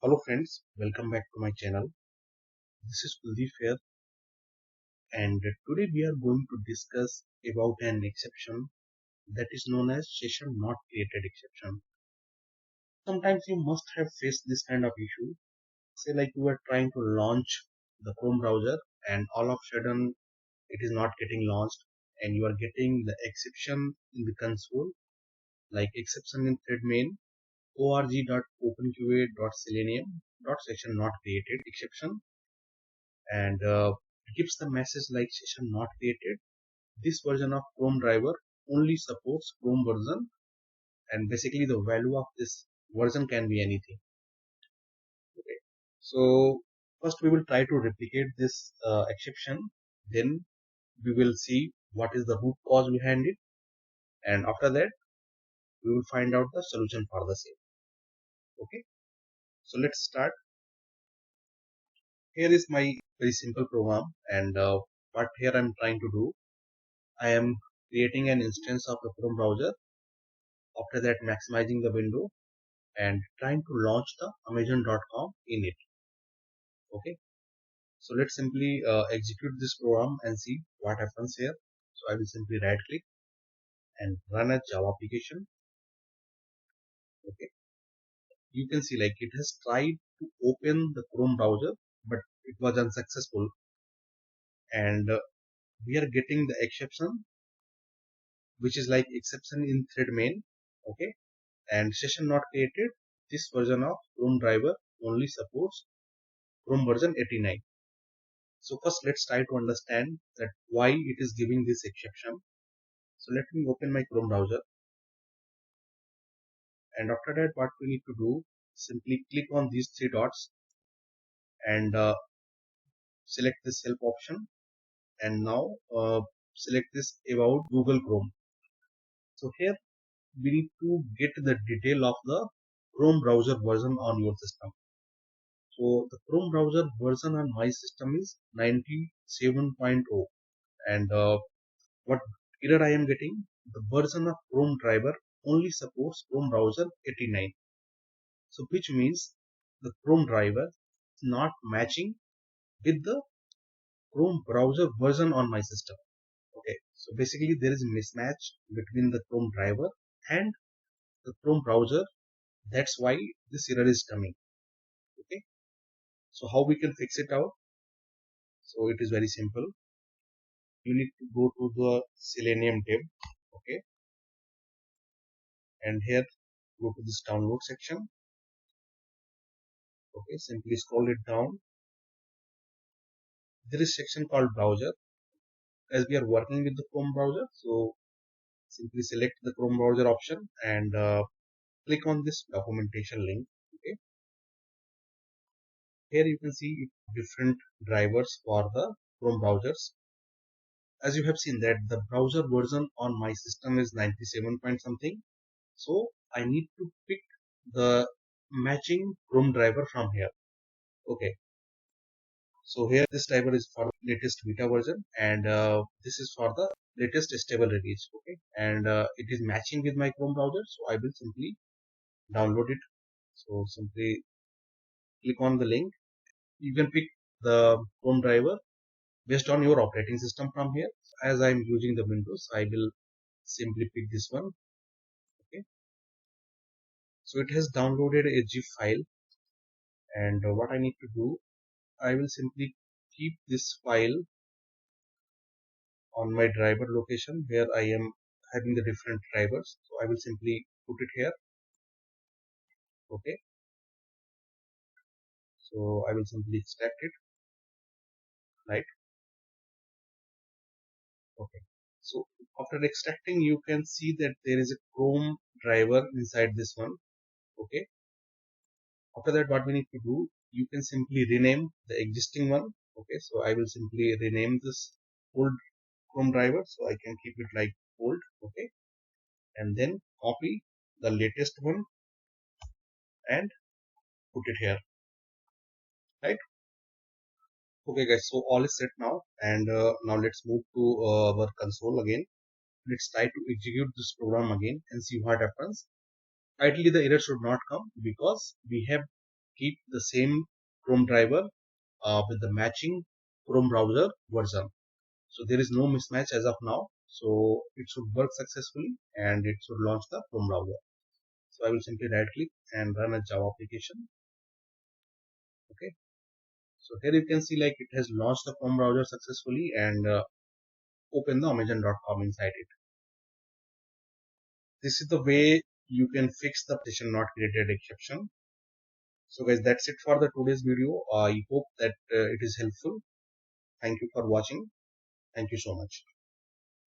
Hello friends, welcome back to my channel. This is Kuldeep here, and today we are going to discuss about an exception that is known as session not created exception. Sometimes you must have faced this kind of issue. Say like you are trying to launch the Chrome browser and all of a sudden it is not getting launched and you are getting the exception in the console like exception in thread main org.openqa.selenium.session not created exception and gives the message like session not created. This version of ChromeDriver only supports Chrome version, and basically the value of this version can be anything. Okay, so first we will try to replicate this exception, then we will see what is the root cause behind it, and after that we will find out the solution for the same. Okay, so let's start. Here is my very simple program, and what here I'm trying to do, I am creating an instance of the Chrome browser. After that, maximizing the window and trying to launch the amazon.com in it. Okay, so let's simply execute this program and see what happens here. So I will simply right click and run a Java application. Okay, you can see like it has tried to open the Chrome browser, but it was unsuccessful, and we are getting the exception which is like exception in thread main. Okay, and session not created. This version of Chrome driver only supports Chrome version 89. So first let's try to understand that why it is giving this exception. So let me open my Chrome browser, and after that what we need to do, simply click on these three dots and select this help option, and now select this about Google Chrome. So here we need to get the detail of the Chrome browser version on your system. So the Chrome browser version on my system is 97.0, and what error I am getting, the version of Chrome driver only supports Chrome browser 89. So which means the Chrome driver is not matching with the Chrome browser version on my system. Okay, so basically there is a mismatch between the Chrome driver and the Chrome browser. That's why this error is coming. Okay, so how we can fix it out? So it is very simple. You need to go to the Selenium tab. Okay, and here go to this download section. Okay, simply scroll it down. There is section called browser. As we are working with the Chrome browser, so simply select the Chrome browser option and click on this documentation link. Okay, here you can see different drivers for the Chrome browsers. As you have seen that the browser version on my system is 97 point something, so I need to pick the matching Chrome driver from here. Okay, so here this driver is for latest beta version, and this is for the latest stable release. Okay, and it is matching with my Chrome browser, so I will simply download it. So simply click on the link. You can pick the Chrome driver based on your operating system from here. As I am using the Windows, I will simply pick this one. Okay, so it has downloaded a zip file, and what I need to do, I will simply keep this file on my driver location where I am having the different drivers. So I will simply put it here. Okay, so I will simply extract it, right? Okay, so after extracting, you can see that there is a Chrome driver inside this one. Okay, after that what we need to do, you can simply rename the existing one. Okay, so I will simply rename this old Chrome driver, so I can keep it like old. Okay, and then copy the latest one and put it here, right? Okay guys, so all is set now, and now let's move to our console again. Let's try to execute this program again and see what happens. Ideally the error should not come because we have keep the same Chrome driver with the matching Chrome browser version. So there is no mismatch as of now. So it should work successfully and it should launch the Chrome browser. So I will simply right click and run a Java application. Okay. So here you can see like it has launched the Chrome browser successfully and open the Amazon.com inside it. This is the way you can fix the session not created exception. So guys, that's it for the today's video. I hope that it is helpful. Thank you for watching. Thank you so much.